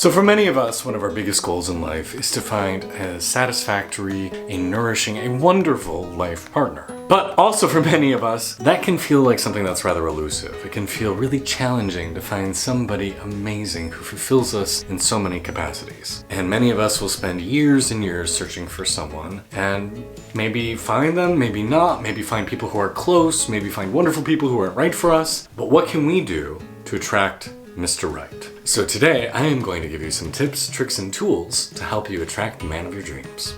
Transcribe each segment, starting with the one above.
So for many of us, one of our biggest goals in life is to find a satisfactory, a nourishing, a wonderful life partner. But also for many of us, that can feel like something that's rather elusive. It can feel really challenging to find somebody amazing who fulfills us in so many capacities. And many of us will spend years and years searching for someone and maybe find them, maybe not, maybe find people who are close, maybe find wonderful people who aren't right for us. But what can we do to attract Mr. Right? So today I am going to give you some tips, tricks, and tools to help you attract the man of your dreams.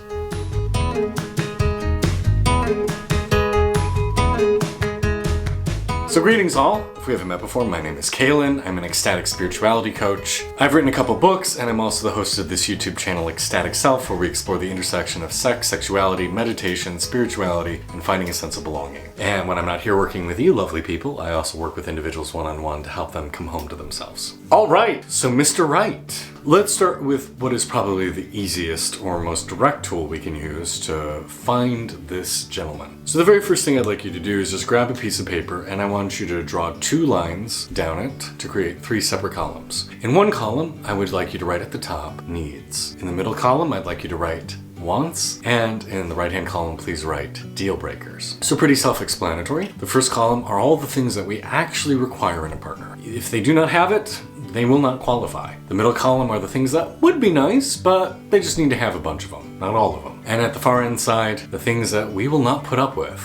So greetings all. If we haven't met before, my name is Kalen. I'm an ecstatic spirituality coach. I've written a couple books, and I'm also the host of this YouTube channel, Ecstatic Self, where we explore the intersection of sex, sexuality, meditation, spirituality, and finding a sense of belonging. And when I'm not here working with you lovely people, I also work with individuals one-on-one to help them come home to themselves. All right, so Mr. Right. Let's start with what is probably the easiest or most direct tool we can use to find this gentleman. So the very first thing I'd like you to do is just grab a piece of paper, and I want you to draw 2 lines down it to create 3 separate columns. In one column, I would like you to write at the top, needs. In the middle column, I'd like you to write wants, and in the right-hand column, please write deal breakers. So pretty self-explanatory. The first column are all the things that we actually require in a partner. If they do not have it, they will not qualify. The middle column are the things that would be nice, but they just need to have a bunch of them, not all of them. And at the far end side, the things that we will not put up with.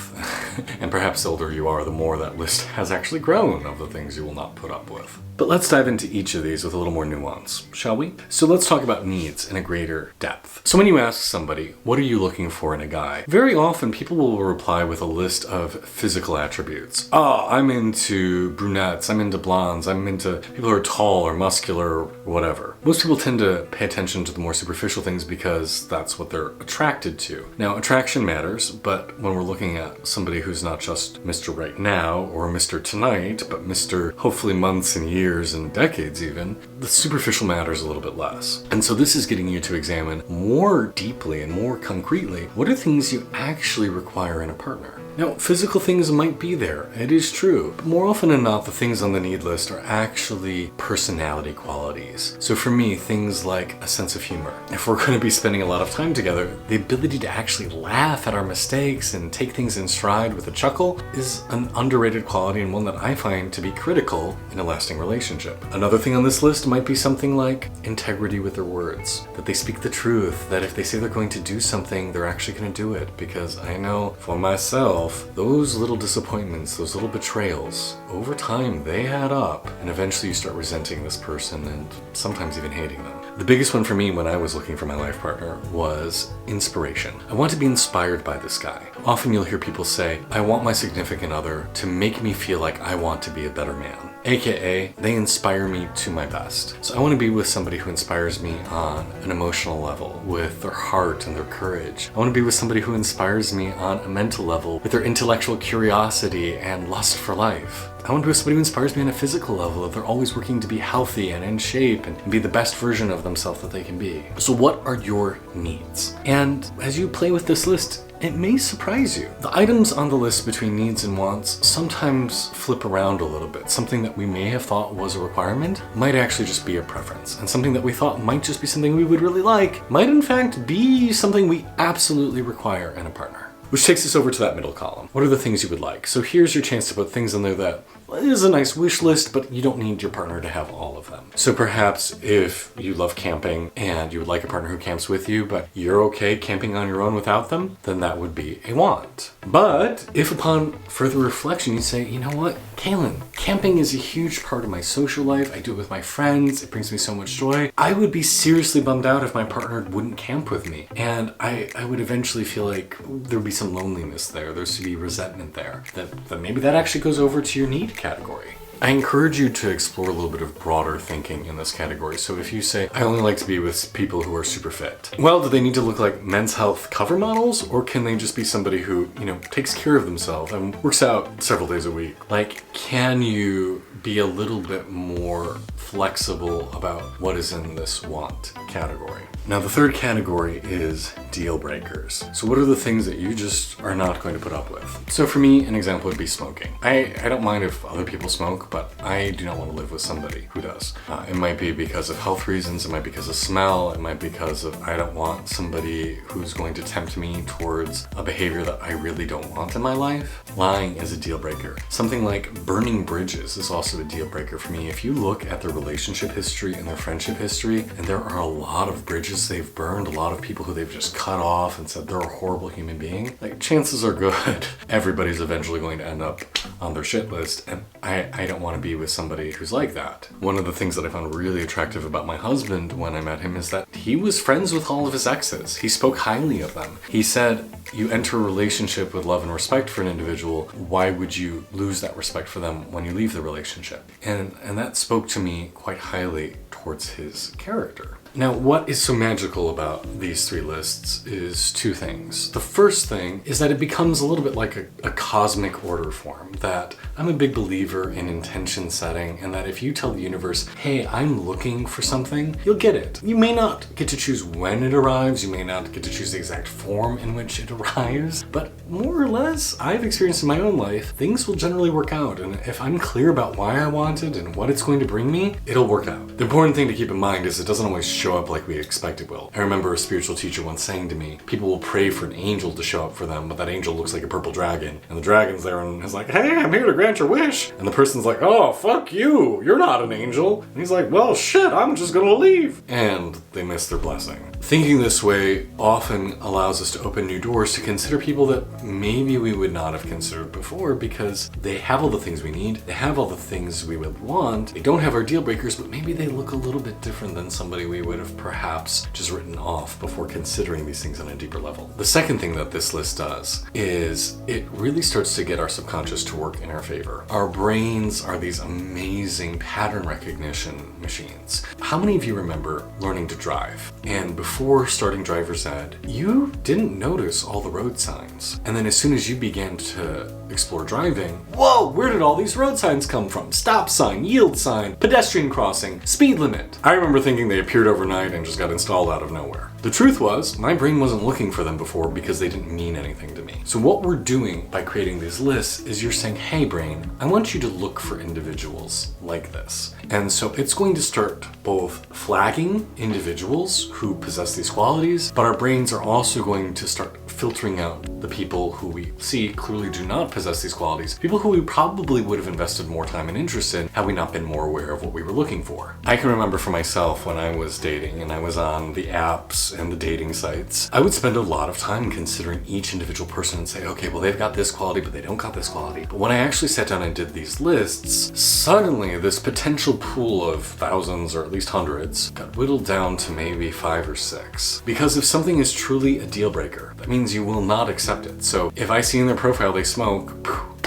And perhaps the older you are, the more that list has actually grown of the things you will not put up with. But let's dive into each of these with a little more nuance, shall we? So let's talk about needs in a greater depth. So when you ask somebody, what are you looking for in a guy? Very often people will reply with a list of physical attributes. Oh, I'm into brunettes, I'm into blondes, I'm into people who are tall or muscular or whatever. Most people tend to pay attention to the more superficial things because that's what they're attracted to. Now, attraction matters, but when we're looking at somebody who's not just Mr. Right Now or Mr. Tonight, but Mr. hopefully months and years and decades even, the superficial matters a little bit less. And so this is getting you to examine more deeply and more concretely, what are things you actually require in a partner? Now, physical things might be there, it is true, but more often than not, the things on the need list are actually personality qualities. So for me, things like a sense of humor. If we're going to be spending a lot of time together, the ability to actually laugh at our mistakes and take things in stride with a chuckle is an underrated quality and one that I find to be critical in a lasting relationship. Another thing on this list might be something like integrity with their words, that they speak the truth, that if they say they're going to do something, they're actually going to do it, because I know for myself, those little disappointments, those little betrayals, over time they add up, and eventually you start resenting this person and sometimes even hating them. The biggest one for me when I was looking for my life partner was inspiration. I want to be inspired by this guy. Often you'll hear people say, I want my significant other to make me feel like I want to be a better man. AKA, they inspire me to my best. So I want to be with somebody who inspires me on an emotional level, with their heart and their courage. I want to be with somebody who inspires me on a mental level, with their intellectual curiosity and lust for life. I want to be with somebody who inspires me on a physical level, that they're always working to be healthy and in shape and be the best version of themselves that they can be. So what are your needs? And as you play with this list, it may surprise you. The items on the list between needs and wants sometimes flip around a little bit. Something that we may have thought was a requirement might actually just be a preference. And something that we thought might just be something we would really like might in fact be something we absolutely require in a partner. Which takes us over to that middle column. What are the things you would like? So here's your chance to put things in there that is a nice wish list, but you don't need your partner to have all of them. So perhaps if you love camping and you would like a partner who camps with you, but you're okay camping on your own without them, then that would be a want. But if upon further reflection you say, you know what, Kalen, camping is a huge part of my social life. I do it with my friends. It brings me so much joy. I would be seriously bummed out if my partner wouldn't camp with me. And I would eventually feel like there would be some loneliness there. There's to be resentment there. That maybe that actually goes over to your need category. I encourage you to explore a little bit of broader thinking in this category. So if you say, I only like to be with people who are super fit. Well, do they need to look like Men's Health cover models? Or can they just be somebody who, takes care of themselves and works out several days a week? Like, can you be a little bit more flexible about what is in this want category? Now, the third category is deal breakers. So what are the things that you just are not going to put up with? So for me, an example would be smoking. I don't mind if other people smoke, but I do not want to live with somebody who does. It might be because of health reasons, it might be because of smell, it might be because of I don't want somebody who's going to tempt me towards a behavior that I really don't want in my life. Lying is a deal breaker. Something like burning bridges is also a deal breaker for me. If you look at their relationship history and their friendship history, and there are a lot of bridges they've burned, a lot of people who they've just cut off and said they're a horrible human being, like chances are good everybody's eventually going to end up on their shit list, and I don't want to be with somebody who's like that. One of the things that I found really attractive about my husband when I met him is that he was friends with all of his exes. He spoke highly of them. He said, you enter a relationship with love and respect for an individual, why would you lose that respect for them when you leave the relationship? And that spoke to me quite highly towards his character. Now, what is so magical about these three lists is two things. The first thing is that it becomes a little bit like a cosmic order form, that I'm a big believer in intention setting, and that if you tell the universe, hey, I'm looking for something, you'll get it. You may not get to choose when it arrives, you may not get to choose the exact form in which it arrives, but more or less, I've experienced in my own life, things will generally work out, and if I'm clear about why I want it and what it's going to bring me, it'll work out. The important thing to keep in mind is it doesn't always show up like we expect it will. I remember a spiritual teacher once saying to me, people will pray for an angel to show up for them, but that angel looks like a purple dragon, and the dragon's there and is like, hey, I'm here to grant your wish. And the person's like, oh, fuck you, you're not an angel. And he's like, well, shit, I'm just gonna leave. And they miss their blessing. Thinking this way often allows us to open new doors to consider people that maybe we would not have considered before, because they have all the things we need, they have all the things we would want, they don't have our deal breakers, but maybe they look a little bit different than somebody we would have perhaps just written off before considering these things on a deeper level. The second thing that this list does is it really starts to get our subconscious to work in our favor. Our brains are these amazing pattern recognition machines. How many of you remember learning to drive? And before starting driver's ed, you didn't notice all the road signs. And then as soon as you began to explore driving, whoa, where did all these road signs come from? Stop sign, yield sign, pedestrian crossing, speed limit. I remember thinking they appeared overnight and just got installed out of nowhere. The truth was, my brain wasn't looking for them before because they didn't mean anything to me. So what we're doing by creating these lists is you're saying, hey brain, I want you to look for individuals like this. And so it's going to start both flagging individuals who possess these qualities, but our brains are also going to start filtering out the people who we see clearly do not possess these qualities, people who we probably would have invested more time and interest in had we not been more aware of what we were looking for. I can remember for myself when I was dating and I was on the apps and the dating sites, I would spend a lot of time considering each individual person and say, okay, well, they've got this quality, but they don't got this quality. But when I actually sat down and did these lists, suddenly this potential pool of thousands or at least hundreds got whittled down to maybe 5 or 6. Because if something is truly a deal breaker, that means you will not accept it. So if I see in their profile they smoke,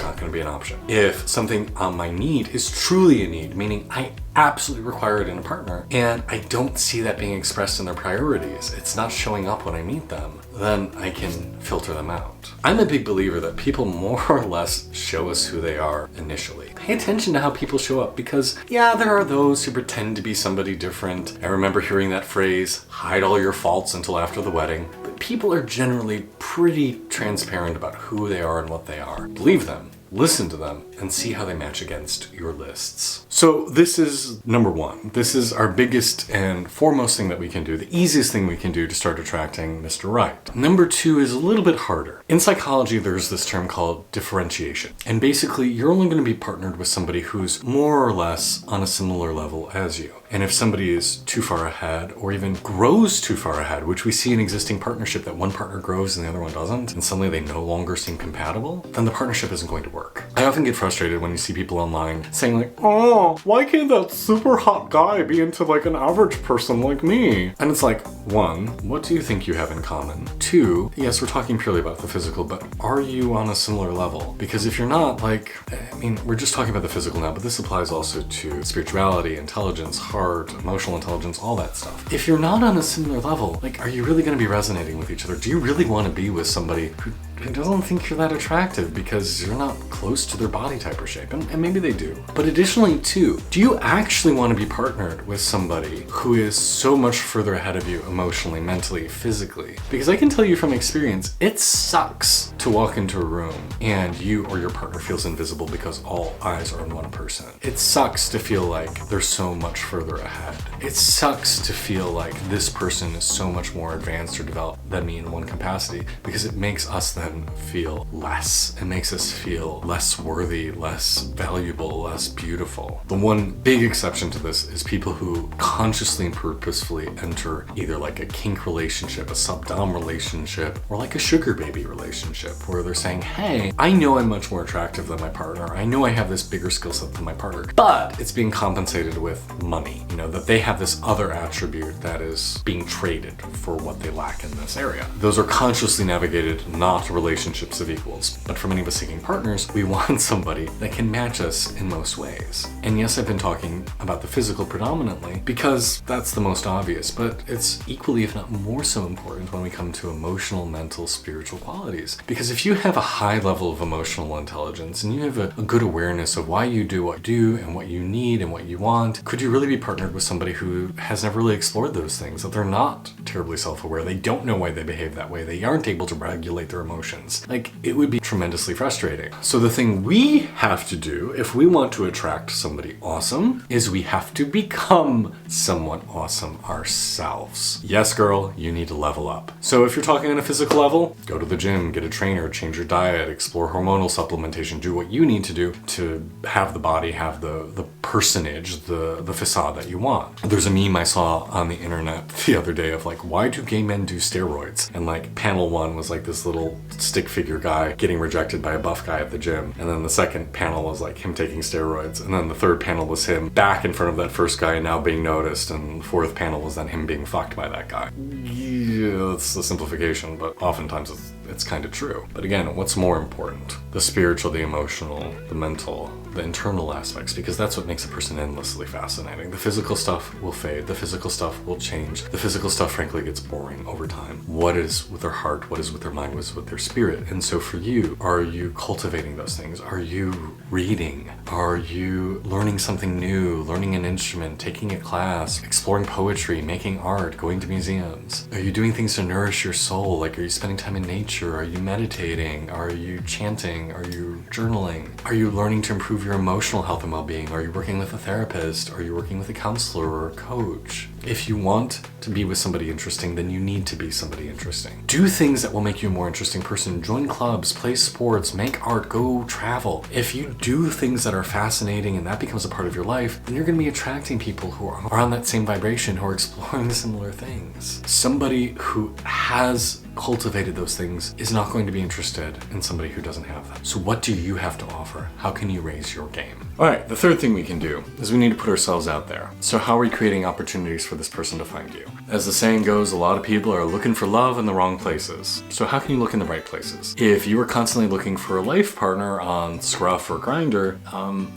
not going to be an option. If something on my need is truly a need, meaning I absolutely require it in a partner, and I don't see that being expressed in their priorities, it's not showing up when I meet them, then I can filter them out. I'm a big believer that people more or less show us who they are initially. Pay attention to how people show up, because yeah, there are those who pretend to be somebody different. I remember hearing that phrase, hide all your faults until after the wedding. But people are generally pretty transparent about who they are and what they are. Believe them. Listen to them and see how they match against your lists. So this is number one. This is our biggest and foremost thing that we can do, the easiest thing we can do to start attracting Mr. Right. Number two is a little bit harder. In psychology, there's this term called differentiation. And basically, you're only going to be partnered with somebody who's more or less on a similar level as you. And if somebody is too far ahead or even grows too far ahead, which we see in existing partnership that one partner grows and the other one doesn't, and suddenly they no longer seem compatible, then the partnership isn't going to work. I often get frustrated when you see people online saying like, oh, why can't that super hot guy be into like an average person like me? And it's like, one, what do you think you have in common? Two, yes, we're talking purely about the physical, but are you on a similar level? Because if you're not, like, I mean, we're just talking about the physical now, but this applies also to spirituality, intelligence, heart, emotional intelligence, all that stuff. If you're not on a similar level, like, are you really going to be resonating with each other? Do you really want to be with somebody who who doesn't think you're that attractive because you're not close to their body type or shape, and maybe they do. But additionally too, do you actually want to be partnered with somebody who is so much further ahead of you emotionally, mentally, physically? Because I can tell you from experience, it sucks to walk into a room and you or your partner feels invisible because all eyes are on one person. It sucks to feel like they're so much further ahead. It sucks to feel like this person is so much more advanced or developed than me in one capacity, because it makes us then feel less. It makes us feel less worthy, less valuable, less beautiful. The one big exception to this is people who consciously and purposefully enter either like a kink relationship, a sub-dom relationship, or like a sugar baby relationship, where they're saying, hey, I know I'm much more attractive than my partner. I know I have this bigger skill set than my partner, but it's being compensated with money. You know, that they have this other attribute that is being traded for what they lack in this area. Those are consciously navigated, not relationships of equals. But for many of us seeking partners, we want somebody that can match us in most ways. And yes, I've been talking about the physical predominantly because that's the most obvious, but it's equally, if not more so important when we come to emotional, mental, spiritual qualities. Because if you have a high level of emotional intelligence and you have a good awareness of why you do what you do and what you need and what you want, could you really be partnered with somebody who has never really explored those things, that they're not terribly self-aware, they don't know why they behave that way, they aren't able to regulate their emotions? Like, it would be tremendously frustrating. So the thing we have to do if we want to attract somebody awesome is we have to become someone awesome ourselves. Yes, girl, you need to level up. So if you're talking on a physical level, go to the gym, get a trainer, change your diet, explore hormonal supplementation, do what you need to do to have the body, have the personage, the facade that you want. There's a meme I saw on the internet the other day of like, why do gay men do steroids? And like panel one was like this little stick figure guy getting rejected by a buff guy at the gym. And then the second panel was like him taking steroids. And then the third panel was him back in front of that first guy and now being noticed. And the fourth panel was then him being fucked by that guy. Yeah, that's a simplification, but oftentimes it's kind of true. But again, what's more important? The spiritual, the emotional, the mental, the internal aspects, because that's what makes a person endlessly fascinating. The physical stuff will fade. The physical stuff will change. The physical stuff, frankly, gets boring over time. What is with their heart? What is with their mind? What is with their spirit? And so for you, are you cultivating those things? Are you reading? Are you learning something new? Learning an instrument? Taking a class? Exploring poetry? Making art? Going to museums? Are you doing things to nourish your soul? Like, are you spending time in nature? Are you meditating? Are you chanting? Are you journaling? Are you learning to improve your emotional health and well-being? Are you working with a therapist? Are you working with a counselor or a coach? If you want to be with somebody interesting, then you need to be somebody interesting. Do things that will make you a more interesting person. Join clubs, play sports, make art, go travel. If you do things that are fascinating and that becomes a part of your life, then you're going to be attracting people who are on that same vibration, who are exploring similar things. Somebody who has cultivated those things is not going to be interested in somebody who doesn't have them. So what do you have to offer? How can you raise your game? All right, the third thing we can do is we need to put ourselves out there. So how are we creating opportunities for this person to find you? As the saying goes, a lot of people are looking for love in the wrong places. So how can you look in the right places? If you are constantly looking for a life partner on Scruff or Grindr,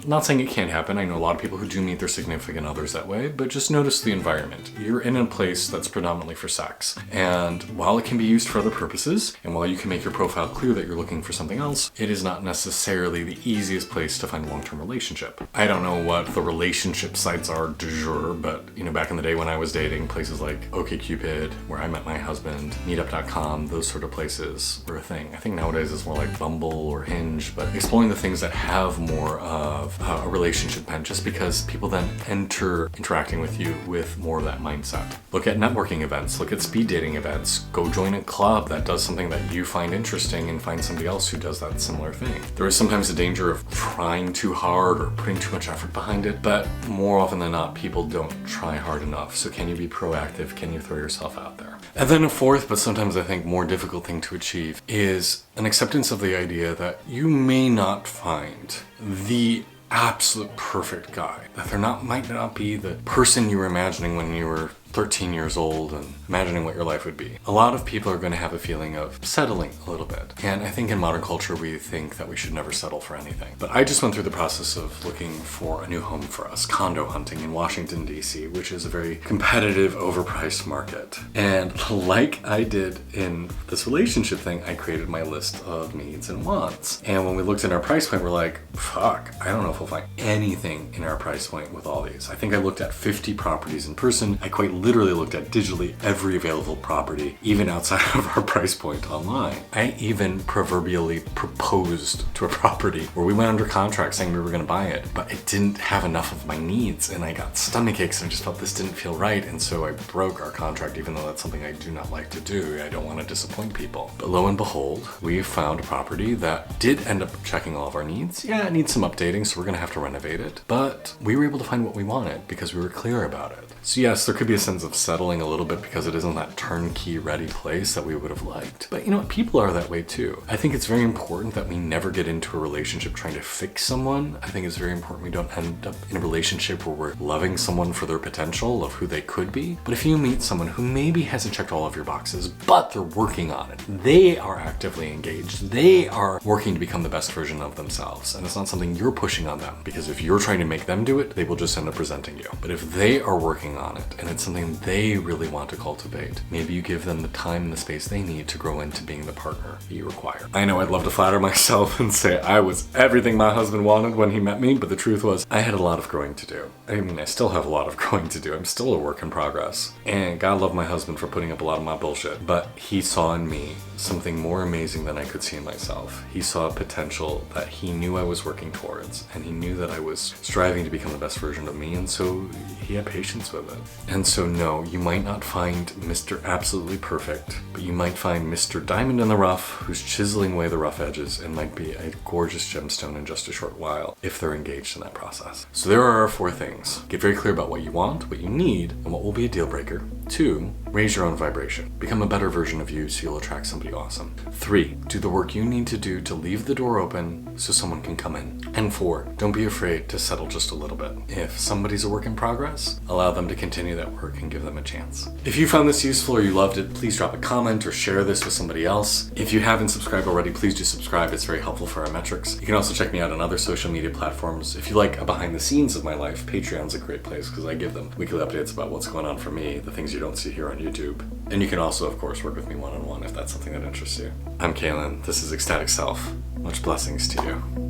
not saying it can't happen. I know a lot of people who do meet their significant others that way, but just notice the environment. You're in a place that's predominantly for sex. And while it can be used for other purposes, and while you can make your profile clear that you're looking for something else, it is not necessarily the easiest place to find a long-term relationship. I don't know what the relationship sites are du jour, but you know, back in the day when I was dating, places like OkCupid, where I met my husband, Meetup.com, those sort of places were a thing. I think nowadays it's more like Bumble or Hinge, but exploring the things that have more of a relationship bent, just because people then enter interacting with you with more of that mindset. Look at networking events, look at speed dating events, go join a club that does something that you find interesting and find somebody else who does that similar thing. There is sometimes a danger of trying too hard or putting too much effort behind it, but more often than not, people don't try hard enough. So can you be proactive? Can you throw yourself out there? And then a fourth, but sometimes I think more difficult thing to achieve is an acceptance of the idea that you may not find the absolute perfect guy, that there might not be the person you were imagining when you were 13 years old and imagining what your life would be. A lot of people are going to have a feeling of settling a little bit. And I think in modern culture, we think that we should never settle for anything. But I just went through the process of looking for a new home for us, condo hunting in Washington, D.C., which is a very competitive, overpriced market. And like I did in this relationship thing, I created my list of needs and wants. And when we looked at our price point, we're like, fuck, I don't know if we'll find anything in our price point with all these. I think I looked at 50 properties in person. I quite literally looked at digitally every available property, even outside of our price point online. I even proverbially proposed to a property where we went under contract saying we were going to buy it, but it didn't have enough of my needs, and I got stomach aches and I just felt this didn't feel right, and so I broke our contract, even though that's something I do not like to do. I don't want to disappoint people. But lo and behold, we found a property that did end up checking all of our needs. Yeah, it needs some updating, so we're going to have to renovate it, but we were able to find what we wanted because we were clear about it. So yes, there could be a sense of settling a little bit because it isn't that turnkey ready place that we would have liked. But you know what? People are that way too. I think it's very important that we never get into a relationship trying to fix someone. I think it's very important we don't end up in a relationship where we're loving someone for their potential of who they could be. But if you meet someone who maybe hasn't checked all of your boxes, but they're working on it, they are actively engaged, they are working to become the best version of themselves, and it's not something you're pushing on them, because if you're trying to make them do it, they will just end up resenting you. But if they are working on it and it's something they really want to cultivate, maybe you give them the time and the space they need to grow into being the partner that you require. I know I'd love to flatter myself and say I was everything my husband wanted when he met me, but the truth was I had a lot of growing to do. I mean, I still have a lot of growing to do. I'm still a work in progress. And God love my husband for putting up a lot of my bullshit, but he saw in me something more amazing than I could see in myself. He saw potential that he knew I was working towards, and he knew that I was striving to become the best version of me, and so he had patience with it. And so no, you might not find Mr. Absolutely Perfect, but you might find Mr. Diamond in the Rough who's chiseling away the rough edges and might be a gorgeous gemstone in just a short while if they're engaged in that process. So there are our 4 things. Get very clear about what you want, what you need, and what will be a deal breaker. 2, raise your own vibration. Become a better version of you so you'll attract somebody awesome. 3, do the work you need to do to leave the door open so someone can come in. And 4, don't be afraid to settle just a little bit. If somebody's a work in progress, allow them to continue that work and give them a chance. If you found this useful or you loved it, please drop a comment or share this with somebody else. If you haven't subscribed already, please do subscribe. It's very helpful for our metrics. You can also check me out on other social media platforms. If you like a behind the scenes of my life, Patreon's a great place because I give them weekly updates about what's going on for me, the things you don't see here on YouTube. And you can also, of course, work with me one-on-one if that's something that interests you. I'm Kaylin. This is Ecstatic Self. Much blessings to you.